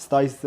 27,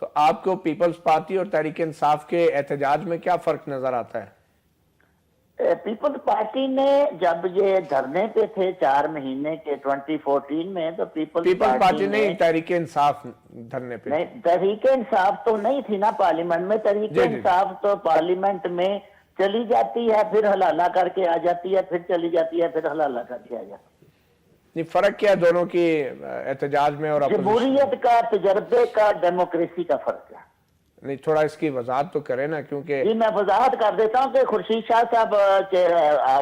تو آپ کو پیپلز پارٹی اور تحریک انصاف کے احتجاج میں کیا فرق نظر آتا ہے؟ پیپلز پارٹی نے جب یہ دھرنے پہ تھے 4 مہینے کے 2014 میں، تو پیپلز پارٹی نہیں، تحریک انصاف دھرنے پہ نہیں، تحریک انصاف تو نہیں تھی نا پارلیمنٹ میں. تحریک انصاف تو پارلیمنٹ میں چلی جاتی ہے، پھر حلالہ کر کے آ جاتی ہے، پھر چلی جاتی ہے، پھر حلالہ کر کے آ جاتی ہے. نہیں، فرق کیا دونوں کی احتجاج میں اور جمہوریت کا، تجربے کا، ڈیموکریسی کا فرق ہے. نہیں، تھوڑا اس کی وضاحت تو کریں نا، کیونکہ جی میں وضاحت کر دیتا ہوں کہ خورشید شاہ صاحب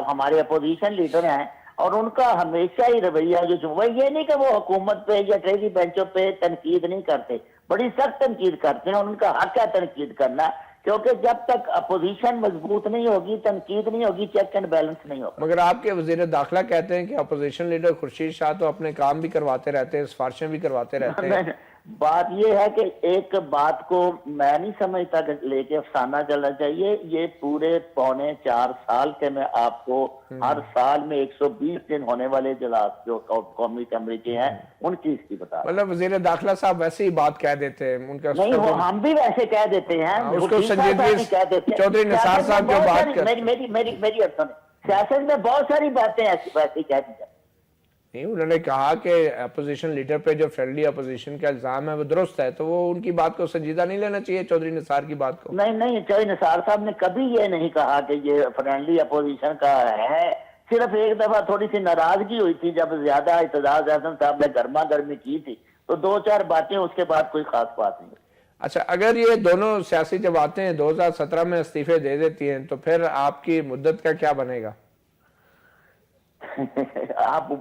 ہمارے اپوزیشن لیڈر ہیں، اور ان کا ہمیشہ ہی رویہ جو وہ یہ نہیں کہ وہ حکومت پہ یا ٹریلی بینچوں پہ تنقید نہیں کرتے، بڑی سخت تنقید کرتے ہیں، اور ان کا حق ہے تنقید کرنا، کیونکہ جب تک اپوزیشن مضبوط نہیں ہوگی، تنقید نہیں ہوگی، چیک اینڈ بیلنس نہیں ہوگا. مگر آپ کے وزیر داخلہ کہتے ہیں کہ اپوزیشن لیڈر خورشید شاہ تو اپنے کام بھی کرواتے رہتے ہیں، سفارشیں بھی کرواتے رہتے ہیں. بات یہ ہے کہ ایک بات کو میں نہیں سمجھتا کہ لے کے افسانہ چلنا چاہیے. یہ پورے 3.25 سال کے میں آپ کو ہر سال میں 120 دن ہونے والے اجلاس جو قومی اسمبلی کے ہیں ان کی اس کی بتا رہا ہوں. مطلب وزیر داخلہ صاحب ویسے ہی بات کہہ دیتے ہیں، ان کا نہیں، وہ ہم بھی ویسے کہہ دیتے ہیں. اس کو سنجیدگی چودھری نثار صاحب جو بات کر میری سیاست میں بہت ساری باتیں ایسی ویسے کہہ دی جاتی. نہیں، انہوں نے کہا کہ اپوزیشن لیڈر پہ جو فرینڈلی اپوزیشن کا الزام ہے وہ درست ہے، تو وہ ان کی بات کو سنجیدہ نہیں لینا چاہیے، چودھری نثار کی بات کو. نہیں، چودھری نثار صاحب نے کبھی یہ نہیں کہا کہ یہ فرینڈلی اپوزیشن کا ہے. صرف ایک دفعہ تھوڑی سی ناراضگی ہوئی تھی جب زیادہ اعتزاز احسن صاحب نے گرما گرمی کی تھی، تو 2-4 باتیں، اس کے بعد کوئی خاص بات نہیں. اچھا، اگر یہ دونوں سیاسی جماعتیں 2017 میں استعفے دے دیتی ہیں تو پھر آپ کی مدت کا کیا بنے گا؟ آپ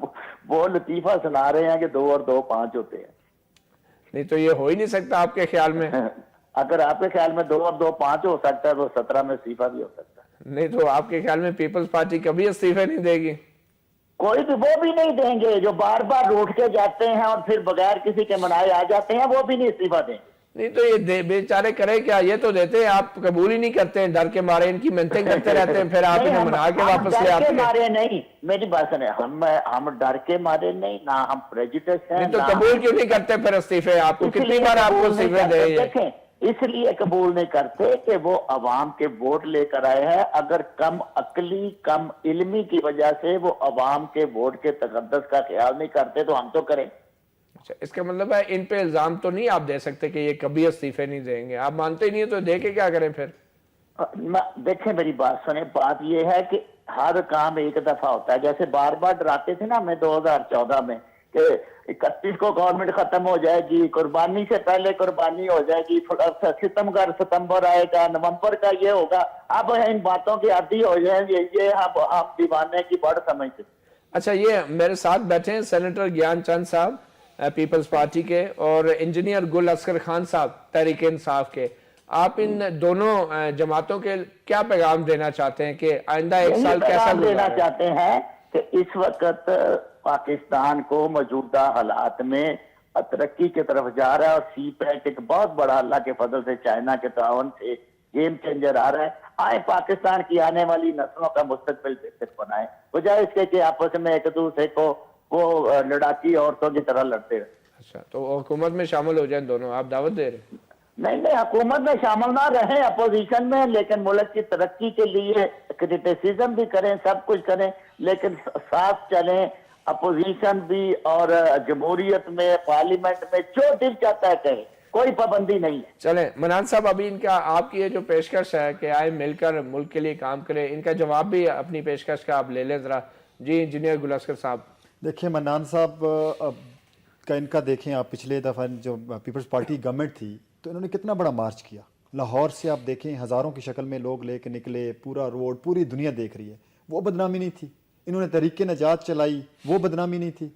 وہ لطیفہ سنا رہے ہیں کہ 2 اور 2 5 ہوتے ہیں. نہیں تو یہ ہو ہی نہیں سکتا آپ کے خیال میں. اگر آپ کے خیال میں 2 اور 2 5 ہو سکتا ہے تو 17 میں استعفیٰ بھی ہو سکتا ہے. نہیں تو آپ کے خیال میں پیپلز پارٹی کبھی استعفے نہیں دے گی؟ کوئی بھی، وہ بھی نہیں دیں گے. جو بار بار روٹ کے جاتے ہیں اور پھر بغیر کسی کے منائے آ جاتے ہیں، وہ بھی نہیں استعفیٰ دیں گے. نہیں تو یہ بیچارے کرے کیا؟ یہ تو دیتے ہیں، آپ قبول ہی نہیں کرتے ہیں، ڈر کے مارے ان کی منتیں کرتے رہتے ہیں، پھر آپ انہیں منا کے واپس لے آتے ہیں. ڈر کے مارے نہیں، میری بات سنیں، ہم ڈر کے مارے نہیں، نہ ہم پریجوڈس ہیں. نہیں تو قبول کیوں نہیں کرتے پھر استعفے؟ آپ کو کتنی بار آپ کو استعفے دے؟ دیکھیں، اس لیے قبول نہیں کرتے کہ وہ عوام کے ووٹ لے کر آئے ہیں. اگر کم عقلی، کم علمی کی وجہ سے وہ عوام کے ووٹ کے تقدس کا خیال نہیں کرتے تو ہم تو کریں. اچھا، اس کا مطلب ہے ان پہ الزام تو نہیں آپ دے سکتے کہ یہ کبھی استعفے نہیں دیں گے. آپ مانتے نہیں تو دے کے کیا کریں پھر؟ دیکھیں میری بات سنیں، بات یہ ہے کہ ہر کام ایک دفعہ ہوتا ہے. جیسے بار بار ڈراتے تھے نا ہمیں 2014 میں کہ 31 کو گورنمنٹ ختم ہو جائے گی، قربانی سے پہلے قربانی ہو جائے گی، ستمبر آئے گا، نومبر کا یہ ہوگا. اب ان باتوں کی عادی ہو جائیں گے، یہ ہم دیوانے کی بڑھ سمجھتے. اچھا، یہ میرے ساتھ بیٹھے ہیں سینیٹر گیان چند صاحب پیپلز پارٹی کے، اور انجینئر گل اصغر خان صاحب تحریک انصاف کے. آپ ان دونوں جماعتوں کے کیا پیغام دینا چاہتے ہیں کہ آئندہ ایک سال کیسا دینا چاہتے ہیں کہ اس وقت پاکستان کو موجودہ حالات میں ترقی کی طرف جا رہا ہے، اور سی پیک ایک بہت بڑا اللہ کے فضل سے چائنا کے تعاون سے گیم چینجر آ رہا ہے. آئے پاکستان کی آنے والی نسلوں کا مستقبل بہتر بنائے، بجائے اس کے کہ آپس میں ایک دوسرے کو وہ لڑاکی عورتوں کی طرح لڑتے رہے. اچھا، تو حکومت میں شامل ہو جائیں دونوں، آپ دعوت دے رہے ہیں؟ نہیں، حکومت میں شامل نہ رہیں، اپوزیشن میں، لیکن ملک کی ترقی کے لیے کرٹیسزم بھی کریں، سب کچھ کریں، لیکن ساتھ چلیں. اپوزیشن بھی اور جمہوریت میں، پارلیمنٹ میں جو دل چاہتا ہے کہیں، کوئی پابندی نہیں ہے. چلیں منان صاحب، ابھی ان کا آپ کی یہ جو پیشکش ہے کہ آئے مل کر ملک کے لیے کام کریں، ان کا جواب بھی اپنی پیشکش کا آپ لے لیں ذرا. جی انجینئر گل اصغر صاحب. دیکھیں منان صاحب کا ان کا دیکھیں آپ، پچھلے دفعہ جو پیپلز پارٹی گورنمنٹ تھی تو انہوں نے کتنا بڑا مارچ کیا. لاہور سے آپ دیکھیں ہزاروں کی شکل میں لوگ لے کے نکلے، پورا روڈ پوری دنیا دیکھ رہی ہے. وہ بدنامی نہیں تھی. انہوں نے تحریک نجات چلائی، وہ بدنامی نہیں تھی.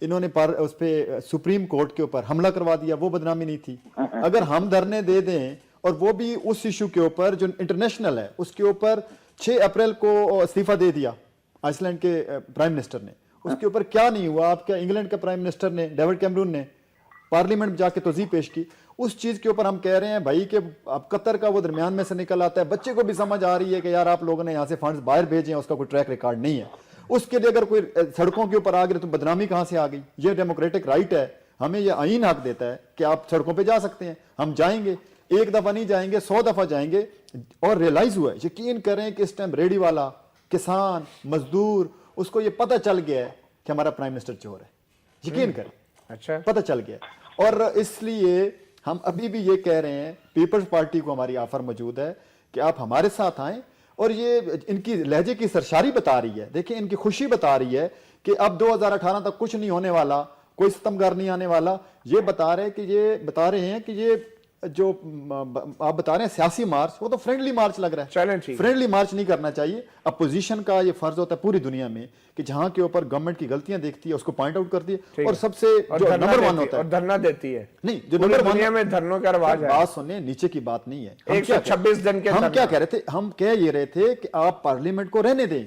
انہوں نے اس پہ سپریم کورٹ کے اوپر حملہ کروا دیا، وہ بدنامی نہیں تھی. اگر ہم دھرنے دے دیں، اور وہ بھی اس ایشو کے اوپر جو انٹرنیشنل ہے، اس کے اوپر 6 اپریل کو استعفیٰ دے دیا آئس لینڈ کے پرائم منسٹر نے. اس کے اوپر کیا نہیں ہوا؟ آپ کا انگلینڈ کا پرائم منسٹر نے، ڈیوڈ کیمرون نے پارلیمنٹ جا کے توضیح پیش کی. اس چیز کے اوپر ہم کہہ رہے ہیں بھائی کہ اب قطر کا وہ درمیان میں سے نکل آتا ہے. بچے کو بھی سمجھ آ رہی ہے کہ یار آپ لوگوں نے یہاں سے فنڈز باہر بھیجے ہیں، اس کا کوئی ٹریک ریکارڈ نہیں ہے. اس کے لیے اگر کوئی سڑکوں کے اوپر آ گئے تو بدنامی کہاں سے آ گئی؟ یہ ڈیموکریٹک رائٹ ہے. ہمیں یہ آئین حق دیتا ہے کہ آپ سڑکوں پہ جا سکتے ہیں, ہم جائیں گے, ایک دفعہ نہیں جائیں گے, 100 دفعہ جائیں گے. اور ریئلائز ہوا ہے, یقین کریں کہ اس ٹائم ریڑھی والا, کسان, مزدور, اس کو یہ پتہ چل گیا ہے کہ ہمارا پرائم منسٹر چور ہے. یقین کریں, اچھا پتہ چل گیا. اور اس لیے ہم ابھی بھی یہ کہہ رہے ہیں, پیپلز پارٹی کو ہماری آفر موجود ہے کہ آپ ہمارے ساتھ آئیں. اور یہ ان کی لہجے کی سرشاری بتا رہی ہے, دیکھیں ان کی خوشی بتا رہی ہے کہ اب 2018 تک کچھ نہیں ہونے والا, کوئی ستمگار نہیں آنے والا. یہ بتا رہے ہیں کہ یہ جو آپ بتا رہے ہیں سیاسی مارچ, وہ تو فرینڈلی مارچ لگ رہا ہے. چلیں ٹھیک, فرینڈلی مارچ نہیں کرنا چاہیے. اپوزیشن کا یہ فرض ہوتا ہے پوری دنیا میں کہ جہاں کے اوپر گورنمنٹ کی غلطیاں دیکھتی ہے اس کو پوائنٹ آؤٹ کرتی ہے, اور سب سے جو نمبر 1 ہوتا ہے, اور دھرنا دیتی ہے. نہیں, جو نمبر 1 دنیا میں دھرنوں کا رواج ہے. بات سنیں, نیچے کی بات نہیں ہے. 126 دن کے ہم کیا کہہ رہے تھے, ہم کہہ یہ رہے تھے کہ آپ پارلیمنٹ کو رہنے دیں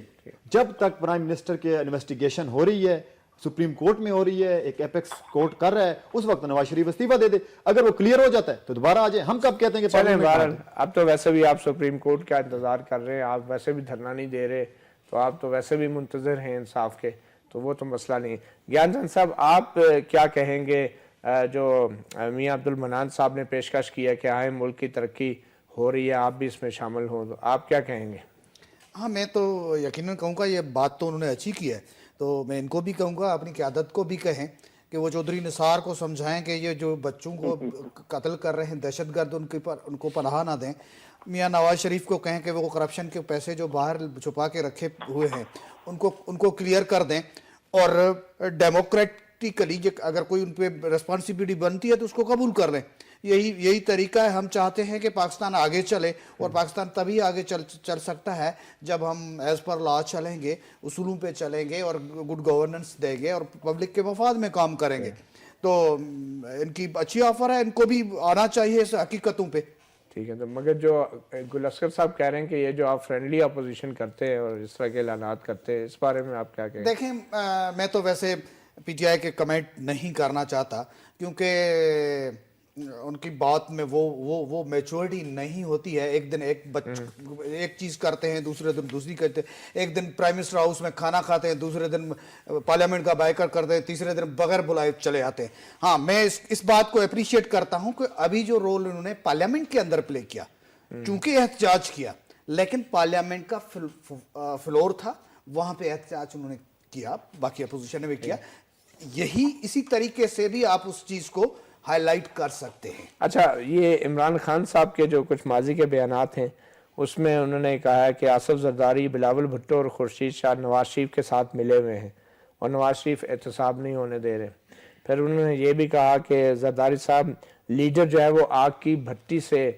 جب تک پرائم منسٹر کے انویسٹیگیشن ہو رہی ہے, سپریم کورٹ میں ہو رہی ہے, ایک ایپیکس کورٹ کر رہا ہے, اس وقت نواز شریف استعفیٰ دے دے. اگر وہ کلیئر ہو جاتا ہے تو دوبارہ آ جائے. ہم کب کہتے ہیں کہ پارلیمنٹ, اب تو ویسے بھی آپ سپریم کورٹ کا انتظار کر رہے ہیں, آپ ویسے بھی دھرنا نہیں دے رہے, تو آپ تو ویسے بھی منتظر ہیں انصاف کے, تو وہ تو مسئلہ نہیں. گیان چند صاحب, آپ کیا کہیں گے جو میاں عبد المنان صاحب نے پیشکش کیا کہ آئیں ملک کی ترقی ہو رہی ہے, آپ بھی اس میں شامل ہوں, تو آپ کیا کہیں گے؟ ہاں, میں تو یقیناً کہوں گا یہ بات تو انہوں نے اچھی کی ہے, تو میں ان کو بھی کہوں گا اپنی قیادت کو بھی کہیں کہ وہ چودھری نثار کو سمجھائیں کہ یہ جو بچوں کو قتل کر رہے ہیں دہشت گرد, ان کو پناہ نہ دیں. میاں نواز شریف کو کہیں کہ وہ کرپشن کے پیسے جو باہر چھپا کے رکھے ہوئے ہیں ان کو کلیئر کر دیں, اور ڈیموکریٹکلی اگر کوئی ان پہ ریسپانسبلٹی بنتی ہے تو اس کو قبول کر لیں. یہی طریقہ ہے. ہم چاہتے ہیں کہ پاکستان آگے چلے, اور پاکستان تبھی آگے چل سکتا ہے جب ہم ایز پر لا چلیں گے, اصولوں پہ چلیں گے, اور گڈ گورننس دیں گے, اور پبلک کے مفاد میں کام کریں گے. تو ان کی اچھی آفر ہے, ان کو بھی آنا چاہیے اس حقیقتوں پہ. ٹھیک ہے, تو مگر جو گل اصغر صاحب کہہ رہے ہیں کہ یہ جو آپ فرینڈلی اپوزیشن کرتے ہیں اور اس طرح کے اعلانات کرتے ہیں, اس بارے میں آپ کیا کہیں؟ دیکھیں, میں تو ویسے پی ٹی آئی کے کمنٹ نہیں کرنا چاہتا, کیونکہ ان کی بات میں وہ میچورٹی نہیں ہوتی ہے. ایک دن ایک چیز کرتے ہیں, دوسرے دن دوسری کرتے ہیں. ایک دن پرائم منسٹر ہاؤس میں کھانا کھاتے ہیں, دوسرے دن پارلیمنٹ کا بائیکاٹ کرتے ہیں, تیسرے دن بغیر بلائے چلے آتے ہیں. ہاں, میں اس بات کو اپریشیٹ کرتا ہوں کہ ابھی جو رول انہوں نے پارلیمنٹ کے اندر پلے کیا, چونکہ احتجاج کیا, لیکن پارلیمنٹ کا فلور تھا, وہاں پہ احتجاج انہوں نے کیا, باقی اپوزیشن نے بھی کیا. اسی طریقے سے بھی آپ اس چیز کو ہائی لائٹ کر سکتے ہیں. اچھا, یہ عمران خان صاحب کے جو کچھ ماضی کے بیانات ہیں اس میں انہوں نے کہا ہے کہ آصف زرداری, بلاول بھٹو اور خورشید شاہ نواز شریف کے ساتھ ملے ہوئے ہیں اور نواز شریف احتساب نہیں ہونے دے رہے. پھر انہوں نے یہ بھی کہا کہ زرداری صاحب لیڈر جو ہے وہ آگ کی بھٹی سے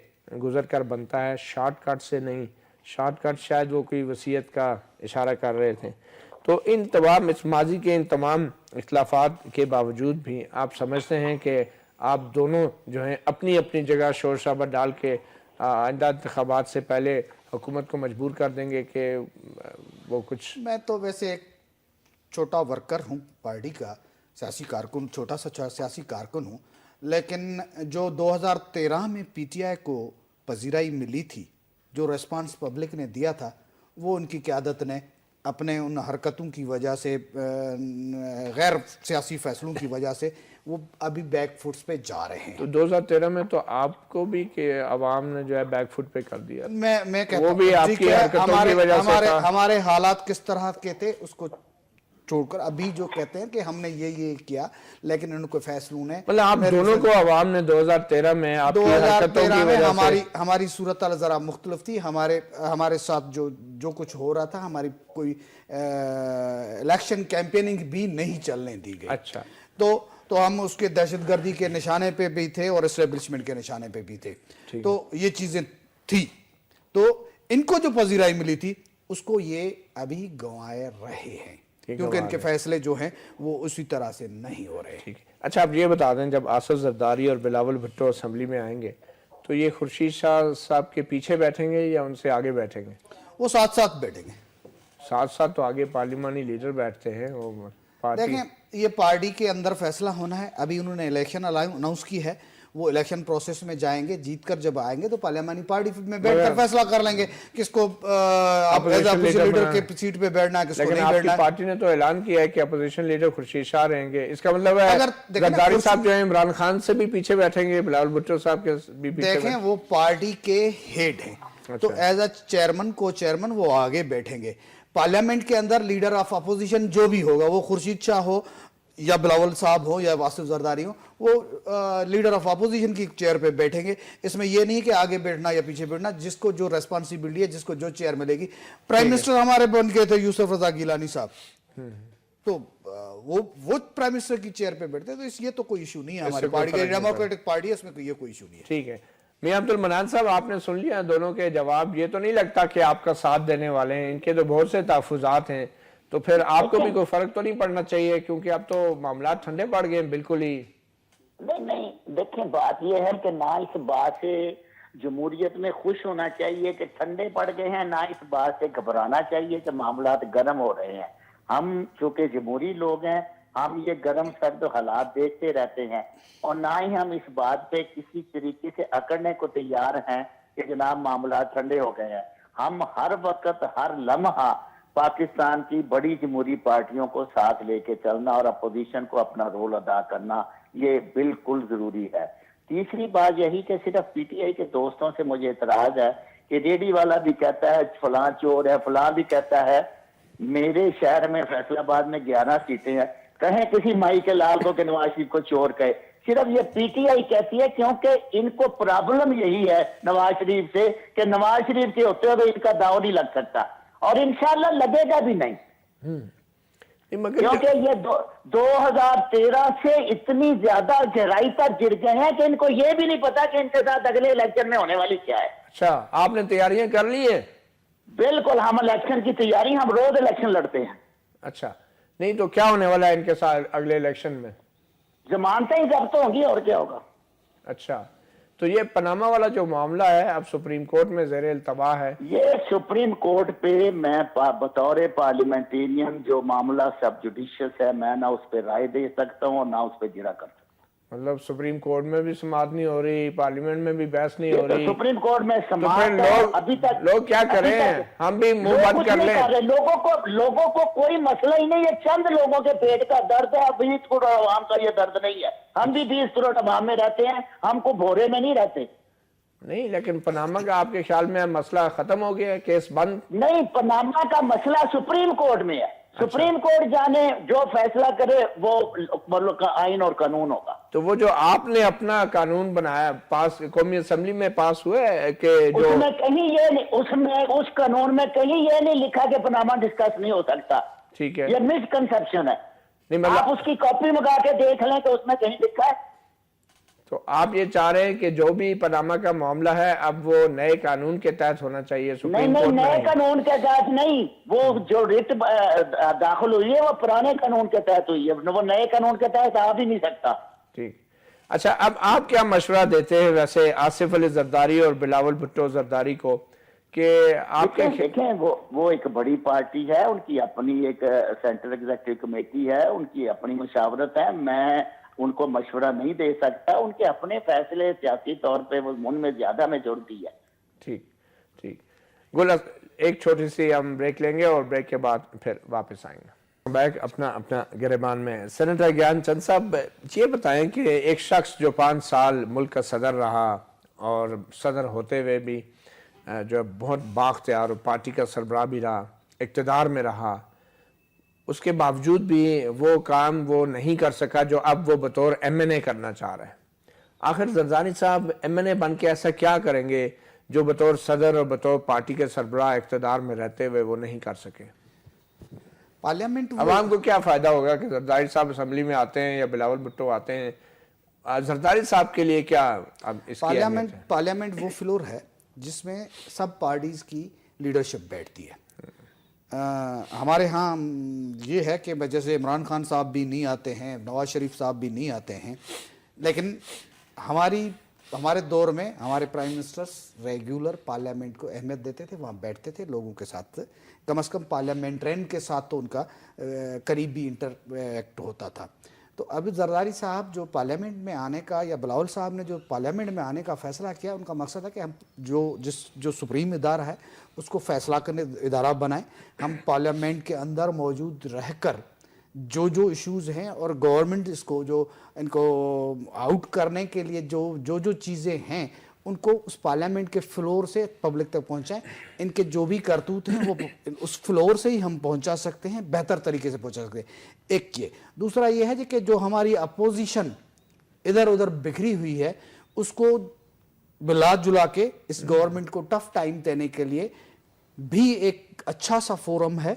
گزر کر بنتا ہے, شارٹ کٹ سے نہیں. شارٹ کٹ شاید وہ کوئی وصیت کا اشارہ کر رہے تھے. تو اس ماضی کے ان تمام اختلافات کے باوجود بھی آپ سمجھتے ہیں کہ آپ دونوں جو ہیں اپنی اپنی جگہ شور شرابہ ڈال کے آئندہ انتخابات سے پہلے حکومت کو مجبور کر دیں گے کہ وہ کچھ؟ میں تو ویسے ایک چھوٹا ورکر ہوں پارٹی کا, سیاسی کارکن, چھوٹا سا سیاسی کارکن ہوں, لیکن جو 2013 میں پی ٹی آئی کو پذیرائی ملی تھی, جو ریسپانس پبلک نے دیا تھا, وہ ان کی قیادت نے اپنے ان حرکتوں کی وجہ سے, غیر سیاسی فیصلوں کی وجہ سے, وہ ابھی بیک فٹس پہ جا رہے ہیں. تو 2013 میں تو آپ کو بھی کہ عوام نے جو ہے بیک فٹ پہ کر دیا, میں کہتا وہ بھی آپ کی حرکتوں کی وجہ سے تھا. ہمارے حالات کس طرح کے تھے اس کو چھوڑ کر ابھی جو کہتے ہیں کہ ہم نے یہ کیا, لیکن ان کو فیصلوں نے, مطلب آپ دونوں کو عوام نے 2013 میں آپ کی حرکتوں کی وجہ سے, ہماری صورتحال ذرا مختلف تھی. ہمارے ساتھ جو کچھ ہو رہا تھا, ہماری کوئی الیکشن کیمپیننگ بھی نہیں چلنے دی گئی. اچھا, تو ہم اس کے دہشت گردی کے نشانے پہ بھی تھے اور اسٹیبلشمنٹ کے نشانے پہ بھی تھے. تو یہ چیزیں تھی. تو ان کو جو پذیرائی ملی تھی اس کو یہ ابھی گنوائے رہے ہیں, کیونکہ ان کے فیصلے جو ہیں وہ اسی طرح سے نہیں ہو رہے. اچھا, آپ یہ بتا دیں جب آصف زرداری اور بلاول بھٹو اسمبلی میں آئیں گے تو یہ خورشید شاہ صاحب کے پیچھے بیٹھیں گے یا ان سے آگے بیٹھیں گے؟ وہ ساتھ ساتھ بیٹھیں گے. ساتھ تو آگے پارلیمانی لیڈر بیٹھتے ہیں. دیکھیں, یہ پارٹی کے اندر فیصلہ ہونا ہے. ابھی انہوں نے الیکشن اناؤنس کی ہے, وہ الیکشن پروسیس میں جائیں گے, جیت کر جب آئیں گے تو پارلیمانی پارٹی میں بیٹھ کر فیصلہ کر لیں گے کس کو اپوزیشن لیڈر کے سیٹ پہ بیٹھنا ہے, کس کو نہیں بیٹھنا ہے. پارٹی نے تو اعلان کیا ہے کہ اپوزیشن لیڈر خورشید شاہ رہیں گے, اس کا مطلب ہے زرداری صاحب جو ہیں عمران خان سے بھی پیچھے بیٹھیں گے, بلاول بھٹو صاحب کے بھی پیچھے. دیکھیں وہ پارٹی کے ہیڈ ہیں تو ایز اے چیئرمین کو چیئرمین وہ آگے بیٹھیں گے. پارلیمنٹ کے اندر لیڈر آف اپوزیشن جو بھی ہوگا, وہ خورشید شاہ ہو یا بلاول صاحب ہو یا واصف زرداری ہو, وہ لیڈر آف اپوزیشن کی چیئر پہ بیٹھیں گے. اس میں یہ نہیں کہ آگے بیٹھنا یا پیچھے بیٹھنا, جس کو جو ریسپانسبلٹی ہے, جس کو جو چیئر ملے گی. پرائم منسٹر ہمارے بن گئے تھے یوسف رضا گیلانی صاحب, تو وہ پرائم منسٹر کی چیئر پہ بیٹھتے, تو یہ تو کوئی ایشو نہیں ہے. ہماری پارٹی کے ڈیموکریٹک پارٹی ہے, اس میں یہ کوئی ایشو نہیں ہے. ٹھیک ہے. میاں عبد المنان صاحب, آپ نے سن لیا دونوں کے جواب. یہ تو نہیں لگتا کہ آپ کا ساتھ دینے والے ہیں, ان کے تو بہت سے تحفظات ہیں, تو پھر آپ کو بھی کوئی فرق تو نہیں پڑنا چاہیے, کیونکہ اب تو معاملات ٹھنڈے پڑ گئے ہیں بالکل ہی. نہیں دیکھیں, بات یہ ہے کہ نہ اس بات سے جمہوریت میں خوش ہونا چاہیے کہ ٹھنڈے پڑ گئے ہیں, نہ اس بات سے گھبرانا چاہیے کہ معاملات گرم ہو رہے ہیں. ہم چونکہ جمہوری لوگ ہیں, ہم یہ گرم سرد حالات دیکھتے رہتے ہیں, اور نہ ہی ہم اس بات پہ کسی طریقے سے اکڑنے کو تیار ہیں کہ جناب معاملات ٹھنڈے ہو گئے ہیں. ہم ہر وقت ہر لمحہ پاکستان کی بڑی جمہوری پارٹیوں کو ساتھ لے کے چلنا اور اپوزیشن کو اپنا رول ادا کرنا یہ بالکل ضروری ہے. تیسری بات یہی کہ صرف پی ٹی آئی کے دوستوں سے مجھے اعتراض ہے کہ ریڈی والا بھی کہتا ہے فلاں چور ہے, فلاں بھی کہتا ہے. میرے شہر میں فیصل آباد میں 11 سیٹیں ہیں, کہیں کسی مائی کے لال کو کہ نواز شریف کو چور کہے. صرف یہ پی ٹی آئی کہتی ہے کیونکہ ان کو پرابلم یہی ہے نواز شریف سے کہ نواز شریف کے ہوتے ہوئے ان کا داؤ نہیں لگ سکتا, اور انشاءاللہ لگے گا بھی نہیں, کیونکہ یہ 2013 سے اتنی زیادہ گہرائی تک گر گئے ہیں کہ ان کو یہ بھی نہیں پتا کہ ان کے ساتھ اگلے الیکشن میں ہونے والی کیا ہے. اچھا, آپ نے تیاریاں کر لی ہیں؟ بالکل, ہم الیکشن کی تیاری, ہم روز الیکشن لڑتے ہیں. اچھا, نہیں تو کیا ہونے والا ہے ان کے ساتھ اگلے الیکشن میں؟ ضمانتیں ہی ضبط ہوں گی, اور کیا ہوگا. اچھا, تو یہ پاناما والا جو معاملہ ہے اب سپریم کورٹ میں زیر التوا ہے. یہ سپریم کورٹ پہ میں بطور پارلیمنٹیرین جو معاملہ سب جوڈیشس ہے, میں نہ اس پہ رائے دے سکتا ہوں اور نہ اس پہ جرا کر سکتا ہوں. مطلب سپریم کورٹ میں بھی سماعت نہیں ہو رہی, پارلیمنٹ میں بھی بحث نہیں ہو رہی, سپریم کورٹ میں سماعت ابھی تک لوگ کیا کریں, ہم بھی منہ بند کر لیں. لوگوں کو کوئی مسئلہ ہی نہیں ہے, چند لوگوں کے پیٹ کا درد ہے, 20 کروڑ عوام کا یہ درد نہیں ہے. ہم بھی 20 کروڑ عوام میں رہتے ہیں, ہم کو بھورے میں نہیں رہتے. نہیں, لیکن پاناما کا آپ کے خیال میں مسئلہ ختم ہو گیا ہے, کیس بند؟ نہیں, پاناما کا مسئلہ سپریم کورٹ میں ہے. سپریم کورٹ جانے جو فیصلہ کرے وہ ملک کا آئین اور قانون ہوگا. تو وہ جو آپ نے اپنا قانون بنایا پاس قومی اسمبلی میں پاس ہوئے کہ جو اس میں کہیں یہ نہیں, اس قانون میں کہیں یہ نہیں لکھا کہ پاناما ڈسکس نہیں ہو سکتا. ٹھیک ہے, یہ مس کنسپشن ہے. نہیں, آپ اس کی کاپی منگا کے دیکھ لیں کہ اس میں کہیں لکھا ہے. تو آپ یہ چاہ رہے ہیں کہ جو بھی پاناما کا معاملہ ہے اب وہ نئے قانون کے تحت ہونا چاہیے سپریم کورٹ میں؟ نئے قانون کے تحت نہیں, وہ جو ریٹ داخل ہوئی ہے وہ پرانے قانون کے تحت ہوئی ہے, وہ نئے قانون کے تحت آ بھی نہیں سکتا. ٹھیک. اچھا, اب آپ کیا مشورہ دیتے ہیں ویسے آصف علی زرداری اور بلاول بھٹو زرداری کو کہ آپ کے دیکھیں وہ ایک بڑی پارٹی ہے, ان کی اپنی ایک سینٹرل ایگزیکٹو کمیٹی ہے, ان کی اپنی مشاورت ہے, میں ان کو مشورہ نہیں دے سکتا. ان کے اپنے فیصلے سیاسی طور پہ وہ من میں زیادہ میجورٹی ہے. ٹھیک ٹھیک. گل, ایک چھوٹی سی ہم بریک لیں گے اور بریک کے بعد پھر واپس آئیں گے بیک اپنا گریبان میں. سینیٹر گیان چند صاحب, یہ بتائیں کہ ایک شخص جو 5 سال ملک کا صدر رہا اور صدر ہوتے ہوئے بھی جو بہت بااختیار اور پارٹی کا سربراہ بھی رہا, اقتدار میں رہا, اس کے باوجود بھی وہ کام وہ نہیں کر سکا جو اب وہ بطور ایم این اے کرنا چاہ رہا ہے. آخر زرزانی صاحب ایم این اے بن کے ایسا کیا کریں گے جو بطور صدر اور بطور پارٹی کے سربراہ اقتدار میں رہتے ہوئے وہ نہیں کر سکے؟ پارلیمنٹ عوام کو کیا فائدہ ہوگا کہ زرداری صاحب اسمبلی میں آتے ہیں یا بلاول بھٹو آتے ہیں؟ زرداری صاحب کے لیے کیا اب اس کی اہمیت ہے؟ پارلیمنٹ وہ فلور ہے جس میں سب پارٹیز کی لیڈرشپ بیٹھتی ہے. ہمارے ہاں یہ ہے کہ جیسے عمران خان صاحب بھی نہیں آتے ہیں, نواز شریف صاحب بھی نہیں آتے ہیں, لیکن ہمارے دور میں ہمارے پرائم منسٹرز ریگولر پارلیمنٹ کو اہمیت دیتے تھے, وہاں بیٹھتے تھے لوگوں کے ساتھ, کم از کم پارلیمنٹرین کے ساتھ تو ان کا قریبی انٹریکٹ ہوتا تھا. تو اب زرداری صاحب جو پارلیمنٹ میں آنے کا یا بلاول صاحب نے جو پارلیمنٹ میں آنے کا فیصلہ کیا، ان کا مقصد ہے کہ ہم جو سپریم ادارہ ہے اس کو فیصلہ کرنے ادارہ بنائیں، ہم پارلیمنٹ کے اندر موجود رہ کر جو ایشوز ہیں اور گورنمنٹ اس کو جو ان کو آؤٹ کرنے کے لیے جو چیزیں ہیں ان کو اس پارلیمنٹ کے فلور سے پبلک تک پہنچائیں. ان کے جو بھی کرتوت ہیں وہ اس فلور سے ہی ہم پہنچا سکتے ہیں، بہتر طریقے سے پہنچا سکتے ہیں. ایک یہ دوسرا یہ ہے کہ جو ہماری اپوزیشن ادھر ادھر بکھری ہوئی ہے اس کو ملا جلا کے اس گورنمنٹ کو ٹف ٹائم دینے کے لیے بھی ایک اچھا سا فورم ہے،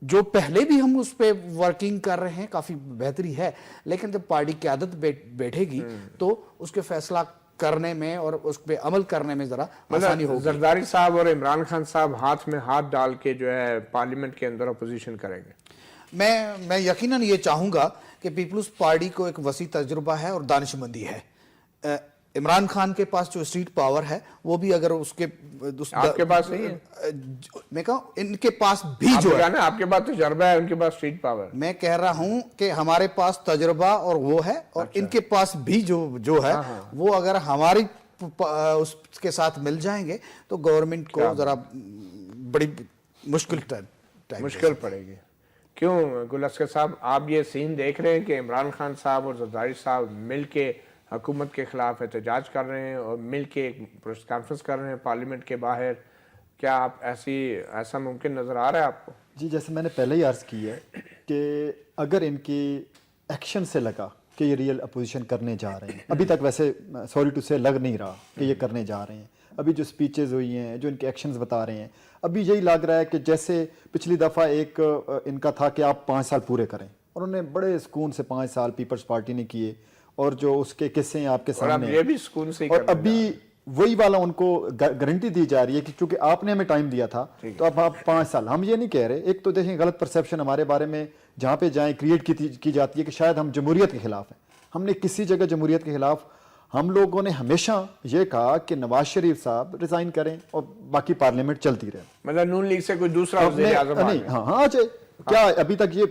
جو پہلے بھی ہم اس پہ ورکنگ کر رہے ہیں، کافی بہتری ہے. لیکن جب پارٹی قیادت بیٹھے گی تو اس کے فیصلہ کرنے میں اور اس پہ عمل کرنے میں ذرا آسانی ہوگی. زرداری صاحب اور عمران خان صاحب ہاتھ میں ہاتھ ڈال کے جو ہے پارلیمنٹ کے اندر اپوزیشن کریں گے. میں یقیناً یہ چاہوں گا کہ پیپلز پارٹی کو ایک وسیع تجربہ ہے اور دانشمندی ہے. عمران خان کے پاس جو اسٹریٹ پاور ہے وہ بھی اگر اس کے آپ کے پاس نہیں ہے، میں کہوں ان کے پاس بھی جو ہے، آپ کے پاس تجربہ ہے، ان کے پاس اسٹریٹ پاور. میں کہہ رہا ہوں کہ ہمارے پاس تجربہ اور وہ ہے، اور ان کے پاس بھی جو ہے وہ اگر ہماری اس کے ساتھ مل جائیں گے تو گورنمنٹ کو ذرا بڑی مشکل پڑے گی. کیوں گل اسکر صاحب آپ یہ سین دیکھ رہے ہیں کہ عمران خان صاحب اور زرداری صاحب مل کے حکومت کے خلاف احتجاج کر رہے ہیں اور مل کے ایک پریس کانفرنس کر رہے ہیں پارلیمنٹ کے باہر؟ کیا آپ ایسا ممکن نظر آ رہا ہے آپ کو؟ جی جیسے میں نے پہلے ہی عرض کی ہے کہ اگر ان کی ایکشن سے لگا کہ یہ ریئل اپوزیشن کرنے جا رہے ہیں، ابھی تک ویسے سوری ٹو سے لگ نہیں رہا کہ یہ کرنے جا رہے ہیں. ابھی جو سپیچز ہوئی ہیں، جو ان کے ایکشنز بتا رہے ہیں، ابھی یہی لگ رہا ہے کہ جیسے پچھلی دفعہ ایک ان کا تھا کہ آپ 5 سال پورے کریں، اور انہوں نے بڑے سکون سے 5 سال پیپلز پارٹی نے کیے، اور جو اس کے قصے ہیں آپ کے سامنے، یہ بھی سکون سے، اور ابھی وہی والا ان کو گارنٹی دی جا رہی ہے کہ چونکہ آپ نے ہمیں ٹائم دیا تھا تو اب آپ 5 سال. ہم یہ نہیں کہہ رہے، ایک تو دیکھیں غلط پرسیپشن ہمارے بارے میں جہاں پہ جائیں کریٹ کی جاتی ہے کہ شاید ہم جمہوریت کے خلاف ہیں. ہم نے کسی جگہ جمہوریت کے خلاف، ہم لوگوں نے ہمیشہ یہ کہا کہ نواز شریف صاحب ریزائن کریں اور باقی پارلیمنٹ چلتی رہے. مطلب نون لیگ سے کوئی دوسرا وزیر اعظم نہیں، ہاں جی، کیا ابھی تک یہ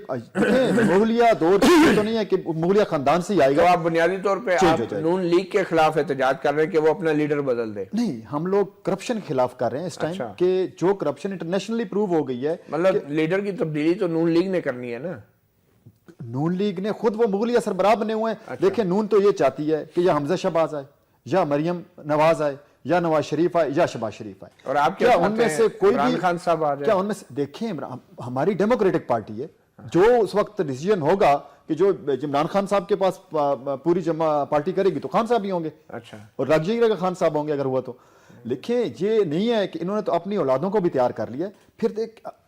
مغلیہ دور تو نہیں ہے کہ مغلیہ خاندان سے ہی آئے گا. تو آپ بنیادی طور پہ آپ نون لیگ کے خلاف احتجاج کر رہے ہیں کہ وہ اپنا لیڈر بدل دے؟ نہیں، ہم لوگ کرپشن کے خلاف کر رہے ہیں اس ٹائم، کہ جو کرپشن انٹرنیشنلی پروو ہو گئی ہے. مطلب لیڈر کی تبدیلی تو نون لیگ نے کرنی ہے نا؟ نون لیگ نے خود، وہ مغلیہ سربراہ بنے ہوئے ہیں. دیکھیں نون تو یہ چاہتی ہے کہ یا حمزہ شہباز آئے، یا مریم نواز آئے، یا نواز شریف آئے، یا شہباز شریف آئے. اور آپ کیا ان میں سے کوئی بھی، خان صاحب آ جائے؟ کیا ان میں سے، دیکھیں ہماری ڈیموکریٹک پارٹی ہے، جو اس وقت ڈیسیجن ہوگا کہ جو عمران خان صاحب کے پاس پوری پارٹی کرے گی تو خان صاحب ہی ہوں گے، اور راجی کا خان صاحب ہوں گے اگر ہوا تو. لکھیں یہ نہیں ہے کہ انہوں نے تو اپنی اولادوں کو بھی تیار کر لیا، پھر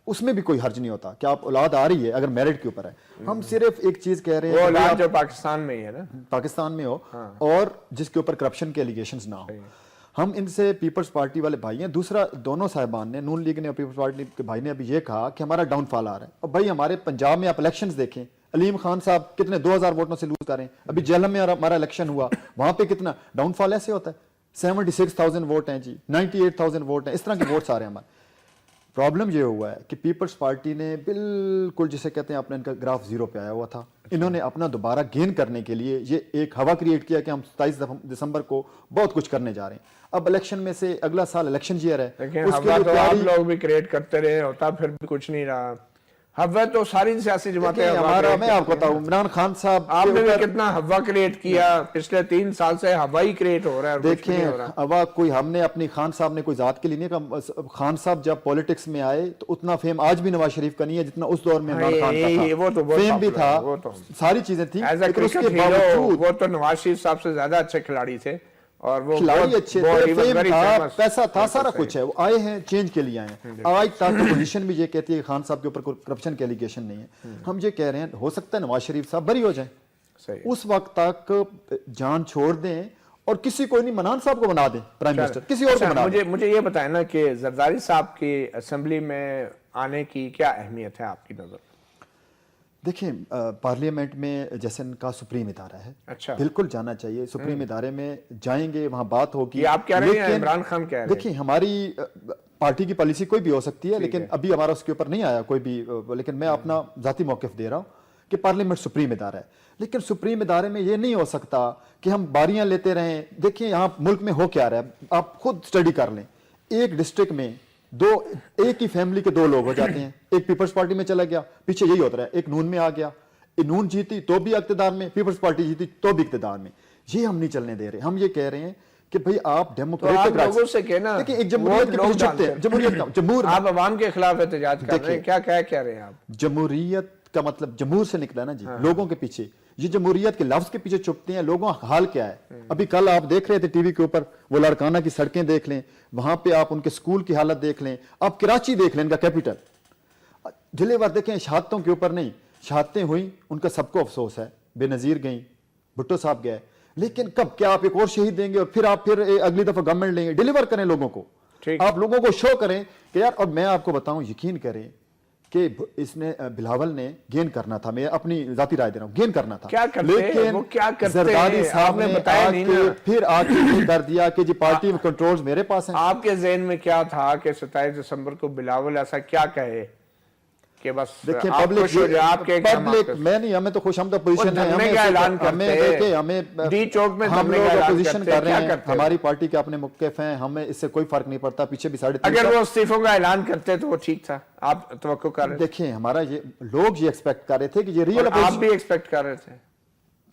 اس میں بھی کوئی حرج نہیں ہوتا کہ آپ اولاد آ رہی ہے اگر میرٹ کے اوپر ہے. ہم صرف ایک چیز کہہ رہے ہیں، وہ اولاد جو پاکستان میں ہی ہے نا، پاکستان میں ہو اور جس کے اوپر کرپشن کے ایلیگیشنز نہ ہو. ہم ان سے پیپلز پارٹی والے بھائی ہیں. دوسرا، دونوں صاحبان نے، نون لیگ نے اور پیپلز پارٹی کے بھائی نے ابھی یہ کہا کہ ہمارا ڈاؤن فال آ رہا ہے. اور بھائی ہمارے پنجاب میں آپ الیکشنز دیکھیں، علیم خان صاحب کتنے 2000 ووٹوں سے لوز کر رہے ہیں. ابھی جہلم میں ہمارا الیکشن ہوا، وہاں پہ کتنا ڈاؤن فال ایسے ہوتا ہے. 76,000 ووٹ ہیں جی، 98,000 ووٹ ہیں، اس طرح کے ووٹس آ رہے ہیں ہمارے. پرابلم یہ ہوا ہے کہ پیپلز پارٹی نے بالکل جسے کہتے ہیں اپنے ان کا گراف 0 پہ آیا ہوا تھا. انہوں نے اپنا دوبارہ گین کرنے کے لیے یہ ایک ہوا کریٹ کیا کہ ہم 27 دسمبر کو بہت کچھ کرنے جا رہے ہیں. اب الیکشن میں سے اگلا سال الیکشن ایئر ہے، اس کے لیے آپ لوگ بھی کریٹ کرتے رہے، ہوتا پھر بھی کچھ نہیں رہا. ہوا تو ساری سیاسی جماعتیں، ہمارا، میں آپ کو بتاؤں، عمران خان صاحب آپ نے بھی کتنا ہوا کریٹ کیا، پچھلے 3 سال سے ہوا ہی کریٹ ہو رہا ہے. دیکھیں ہوا کوئی، ہم نے اپنی، خان صاحب نے کوئی ذات کے لیے نہیں. خان صاحب جب پولیٹکس میں آئے تو اتنا فیم آج بھی نواز شریف کا نہیں ہے جتنا اس دور میں عمران خان کا تھا. فیم بھی تھا، ساری چیزیں تھیں، لیکن اس کے باوجود وہ تو نواز شریف صاحب سے زیادہ اچھے کھلاڑی تھے، اور وہ کھلاڑی اچھے تھے، فیم تھا، پیسہ تھا، سارا کچھ ہے. وہ آئے ہیں چینج کے لیے آئے ہیں. آج تک پوزیشن بھی یہ کہتی ہے کہ خان صاحب کے اوپر کرپشن کے ایلیگیشن نہیں ہے. ہم یہ کہہ رہے ہیں ہو سکتا ہے نواز شریف صاحب بری ہو جائیں، اس وقت تک جان چھوڑ دیں اور کسی کو نہیں، منان صاحب کو بنا دیں پرائم منسٹر، کسی اور کو بنا دیں. مجھے یہ بتائیں نا کہ زرداری صاحب کی اسمبلی میں آنے کی کیا اہمیت ہے آپ کی نظر؟ دیکھیں پارلیمنٹ میں جیسے ان کا سپریم ادارہ ہے، بالکل جانا چاہیے. سپریم ادارے میں جائیں گے، وہاں بات ہوگی. آپ کہہ رہے ہیں عمران خان کہہ رہے ہیں؟ دیکھیں ہماری پارٹی کی پالیسی کوئی بھی ہو سکتی ہے، لیکن ابھی ہمارا اس کے اوپر نہیں آیا کوئی بھی. لیکن میں اپنا ذاتی موقف دے رہا ہوں کہ پارلیمنٹ سپریم ادارہ ہے، لیکن سپریم ادارے میں یہ نہیں ہو سکتا کہ ہم باریاں لیتے رہیں. دیکھیں یہاں ملک میں ہو کیا رہا ہے، آپ خود اسٹڈی کر لیں. ایک ڈسٹرکٹ میں ایک ہی فیملی کے 2 لوگ ہو جاتے ہیں، ایک پیپلز پارٹی میں چلا گیا، پیچھے یہی ہوتا رہا ہے، ایک نون میں آ گیا، نون جیتی تو بھی اقتدار میں، پیپلز پارٹی جیتی تو بھی اقتدار میں. یہ ہم نہیں چلنے دے رہے. ہم یہ کہہ رہے ہیں کہ بھئی آپ ڈیموکریٹک لوگوں سے کہنا دیکھیں ایک جمہوریت کے پیچھے چھپتے ہیں. جمہور آپ عوام کے خلاف احتجاج کر رہے ہیں، کیا کہہ رہے ہیں آپ؟ جمہوریت کا مطلب جمہور سے نکلا نا جی، لوگوں کے پیچھے. یہ جمہوریت کے لفظ کے پیچھے چھپتے ہیں. لوگوں کا حال کیا ہے؟ ابھی کل آپ دیکھ رہے تھے ٹی وی کے اوپر وہ لاڑکانہ کی سڑکیں دیکھ لیں، وہاں پہ آپ ان کے سکول کی حالت دیکھ لیں، آپ کراچی دیکھ لیں ان کا کیپٹل. ڈلیور دیکھیں، شہادتوں کے اوپر نہیں، شہادتیں ہوئیں ان کا سب کو افسوس ہے. بے نظیر گئیں، بھٹو صاحب گئے، لیکن کب کیا آپ ایک اور شہید دیں گے اور پھر آپ اگلی دفعہ گورنمنٹ لیں گے؟ ڈلیور کریں لوگوں کو، آپ لوگوں کو شو کریں کہ یار. اور میں آپ کو بتاؤں، یقین کریں کہ اس نے بلاول نے گین کرنا تھا، میں اپنی ذاتی رائے دے رہا ہوں، گین کرنا تھا، لیکن زرداری صاحب نے پھر آ کے یہ کر دیا کہ جی پارٹی میں کنٹرولز میرے پاس ہیں. آپ کے ذہن میں کیا تھا کہ 27 دسمبر کو بلاول ایسا کیا کہے کہ بس دیکھیں آپ خوش ہو جائے؟ آپ کے پبلک میں نہیں، ہمیں تو خوش آمدہ پوزیشن ہے، دھرنے کا اعلان کرتے ہیں، ہمیں ڈی چوک میں ہم دھرنے لوگ کا اعلان اپوزیشن کر رہے ہیں، کرتے ہماری پارٹی کے اپنے موقف ہیں، ہمیں اس سے کوئی فرق نہیں پڑتا. پیچھے بھی 3.5 اگر وہ استعفوں کا اعلان کرتے تو وہ ٹھیک تھا، آپ توقع کر رہے تھے؟ دیکھیں ہمارا لوگ یہ ایکسپیکٹ کر رہے تھے کہ یہ ریئل آپ بھی ایکسپیکٹ کر رہے تھے.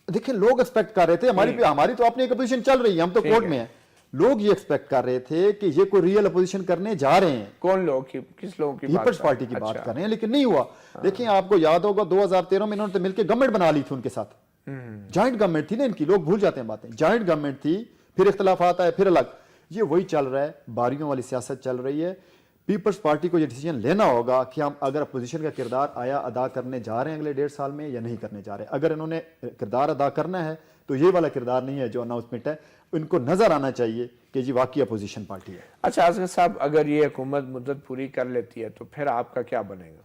دیکھیں لوگ ایکسپیکٹ کر رہے تھے، ہماری تو اپنی ایک اپوزیشن چل رہی ہے، ہم تو کورٹ میں ہیں. لوگ یہ ایکسپیکٹ کر رہے تھے کہ یہ کوئی ریئل اپوزیشن کرنے جا رہے ہیں. کون لوگ؟ کس لوگوں کی؟ پیپلز پارٹی کی بات کر رہے ہیں، لیکن نہیں ہوا. دیکھیں آپ کو یاد ہوگا 2013 میں انہوں نے مل کے گورنمنٹ بنا لی تھی ان کے ساتھ. جوائنٹ گورنمنٹ تھی نا ان کی، لوگ بھول جاتے ہیں باتیں. جوائنٹ گورنمنٹ تھی، پھر اختلافات آئے، پھر الگ. یہ وہی چل رہا ہے، باریوں والی سیاست چل رہی ہے. پیپلز پارٹی کو یہ ڈیسیجن لینا ہوگا کہ ہم اگر اپوزیشن کا کردار آیا ادا کرنے جا رہے ہیں اگلے 1.5 سال میں یا نہیں کرنے جا رہے ہیں. اگر انہوں نے کردار ادا کرنا ہے تو یہ والا کردار نہیں ہے جو اناؤنسمنٹ ہے. ان کو نظر آنا چاہیے کہ جی واقعی اپوزیشن پارٹی ہے. اچھا اصغر صاحب، اگر یہ حکومت مدت پوری کر لیتی ہے تو پھر آپ کا کیا بنے گا؟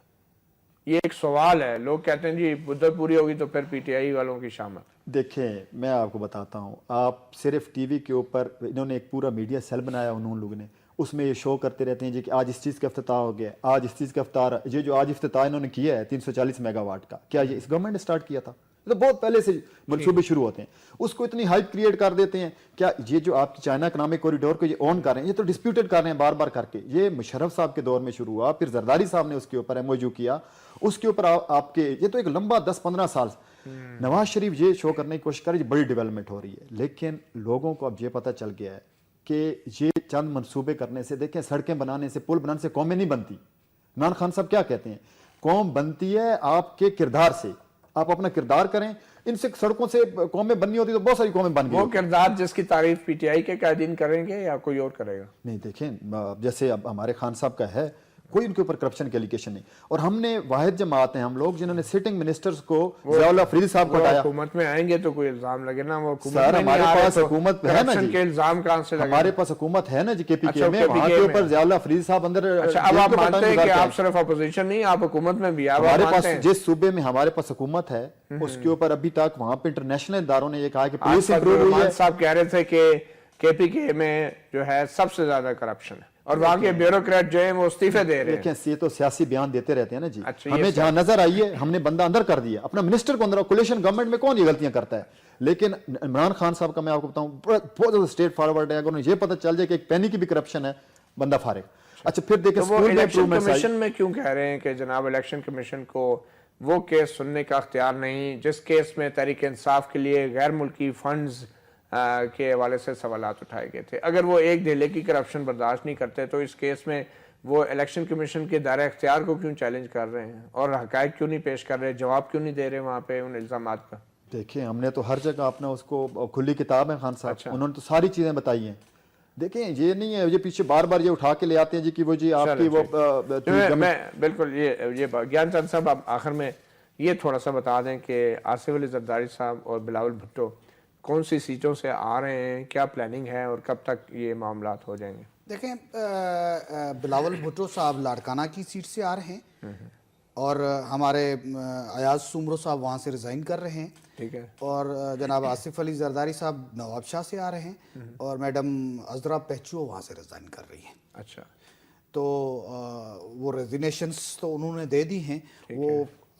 یہ ایک سوال ہے. لوگ کہتے ہیں جی مدت پوری ہوگی تو پھر پی ٹی آئی والوں کی شامت. دیکھیں میں آپ کو بتاتا ہوں، آپ صرف ٹی وی کے اوپر انہوں نے ایک پورا میڈیا سیل بنایا انہوں لوگوں نے، اس میں یہ شو کرتے رہتے ہیں جی کہ آج اس چیز کا افتتاح ہو گیا، آج اس چیز کا افتتاح. یہ جو آج افتتاح انہوں نے کیا ہے 340 میگا واٹ کا، کیا یہ اس گورنمنٹ نے سٹارٹ کیا تھا؟ تو بہت پہلے سے منصوبے شروع ہوتے ہیں. اس کو اتنی ہائپ کریٹ کر دیتے ہیں. کیا یہ جو آپ کی چائنا اکنامک کوریڈور کو یہ اون کر رہے ہیں، یہ تو ڈسپیوٹڈ کر رہے ہیں بار بار کر کے. یہ مشرف صاحب کے دور میں شروع ہوا، پھر زرداری صاحب نے اس کے اوپر ایم او یو کیا، اس کے اوپر آپ کے یہ تو ایک لمبا 10-15 سال. نواز شریف یہ شو کرنے کی کوشش کر رہے ہیں بڑی ڈیولپمنٹ ہو رہی ہے، لیکن لوگوں کو اب یہ پتہ چل گیا ہے کہ یہ چند منصوبے کرنے سے، دیکھیں سڑکیں بنانے سے، پل بنانے سے قومیں نہیں بنتی. عمران خان صاحب کیا کہتے ہیں؟ قوم بنتی ہے آپ کے کردار سے. آپ اپنا کردار کریں. ان سے سڑکوں سے قومیں بننی ہوتی تو بہت ساری قومیں بن گئی. وہ کردار جس کی تعریف پی ٹی آئی کے قائدین کریں گے یا کوئی اور کرے گا؟ نہیں دیکھیں جیسے اب ہمارے خان صاحب کا ہے، کوئی ان کے اوپر کرپشن کی ایلیگیشن نہیں. اور ہم نے واحد جماعت ہیں ہم لوگ جنہوں نے سٹنگ منسٹرز کو ضیاء اللہ فریدی صاحب کو ہٹایا. حکومت میں آئیں گے تو کوئی الزام لگے نا. وہ سر ہمارے پاس حکومت ہے نا جی، کے الزام کہاں سے لگے؟ ہمارے پاس حکومت ہے نا جی کے پی کے میں، وہاں کے اوپر ضیاء اللہ فریدی صاحب اندر. اچھا اب آپ مانتے ہیں کہ آپ صرف اپوزیشن نہیں، آپ حکومت میں بھی؟ ہمارے پاس جس صوبے میں ہمارے پاس حکومت ہے اس کے اوپر ابھی تک وہاں پہ انٹرنیشنل اداروں نے یہ کہا کہ پولیس امپروو ہوئی ہے. صاحب کہہ رہے تھے کہ کے پی کے میں جو ہے سب سے زیادہ کرپشن ہے اور وہاں کے بیوروکریٹ جو ہیں وہ استعفے دے رہے ہیں. دیکھیں یہ تو سیاسی بیان دیتے رہتے ہیں نا جی. ہمیں جہاں نظر آئی ہے ہم نے بندہ اندر کر دیا، اپنا منسٹر کو اندر. کولیشن گورنمنٹ میں کون یہ غلطیاں کرتا ہے؟ لیکن عمران خان صاحب کا میں آپ کو بتاؤں بہت زیادہ اسٹریٹ فارورڈ ہے. اگر انہیں یہ پتہ چل جائے کہ ایک پینی کی بھی کرپشن ہے، بندہ فارغ. اچھا پھر دیکھیں وہ الیکشن کمیشن میں کیوں کہہ رہے ہیں کہ جناب الیکشن کمیشن کو وہ کیس سننے کا اختیار نہیں جس کیس میں تحریک انصاف کے لیے غیر ملکی فنڈز کے حوالے سے سوالات اٹھائے گئے تھے؟ اگر وہ ایک دھیلے کی کرپشن برداشت نہیں کرتے تو اس کیس میں وہ الیکشن کمیشن کے دائرہ اختیار کو کیوں چیلنج کر رہے ہیں اور حقائق کیوں نہیں پیش کر رہے، جواب کیوں نہیں دے رہے وہاں پہ ان الزامات کا؟ دیکھیں ہم نے تو ہر جگہ اپنا اس کو کھلی کتاب ہے خان صاحب، انہوں نے تو ساری چیزیں بتائی ہیں. دیکھیں یہ نہیں ہے یہ پیچھے بار بار یہ اٹھا کے لے آتے ہیں جی کہ وہ جی آپ کی وہ میں بالکل یہ گیان چند صاحب آپ آخر میں یہ تھوڑا سا بتا دیں کہ آصف علی زرداری صاحب اور بلاول بھٹو کون سی سیٹوں سے آ رہے ہیں، کیا پلاننگ ہے اور کب تک یہ معاملات ہو جائیں گے؟ دیکھیں بلاول بھٹو صاحب لاڑکانہ کی سیٹ سے آ رہے ہیں اور ہمارے ایاز سومرو صاحب وہاں سے ریزائن کر رہے ہیں. ٹھیک ہے. اور جناب آصف علی زرداری صاحب نواب شاہ سے آ رہے ہیں اور میڈم عذرا پہچو وہاں سے ریزائن کر رہی ہیں. اچھا تو وہ ریزینیشنز تو انہوں نے دے دی ہیں. وہ